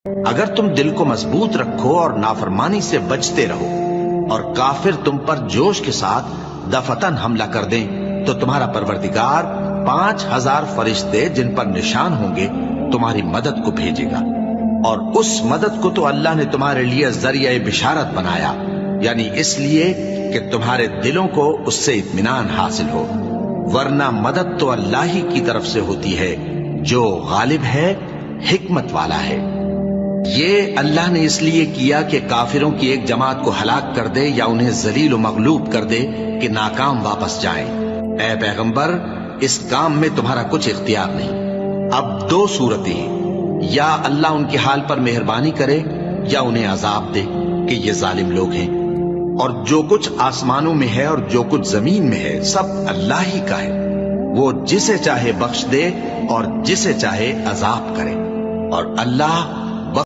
اگر تم دل کو مضبوط رکھو اور نافرمانی سے بچتے رہو اور کافر تم پر جوش کے ساتھ دفتن حملہ کر دیں تو تمہارا پروردگار 5000 فرشتے جن پر نشان ہوں گے تمہاری مدد کو بھیجے گا، اور اس مدد کو تو اللہ نے تمہارے لیے ذریعہ بشارت بنایا، یعنی اس لیے کہ تمہارے دلوں کو اس سے اطمینان حاصل ہو، ورنہ مدد تو اللہ ہی کی طرف سے ہوتی ہے جو غالب ہے، حکمت والا ہے۔ یہ اللہ نے اس لیے کیا کہ کافروں کی ایک جماعت کو ہلاک کر دے یا انہیں ذلیل و مغلوب کر دے کہ ناکام واپس جائیں۔ اے پیغمبر، اس کام میں تمہارا کچھ اختیار نہیں۔ اب دو صورتیں ہیں، یا اللہ ان کے حال پر مہربانی کرے یا انہیں عذاب دے کہ یہ ظالم لوگ ہیں، اور جو کچھ آسمانوں میں ہے اور جو کچھ زمین میں ہے سب اللہ ہی کا ہے، وہ جسے چاہے بخش دے اور جسے چاہے عذاب کرے، اور اللہ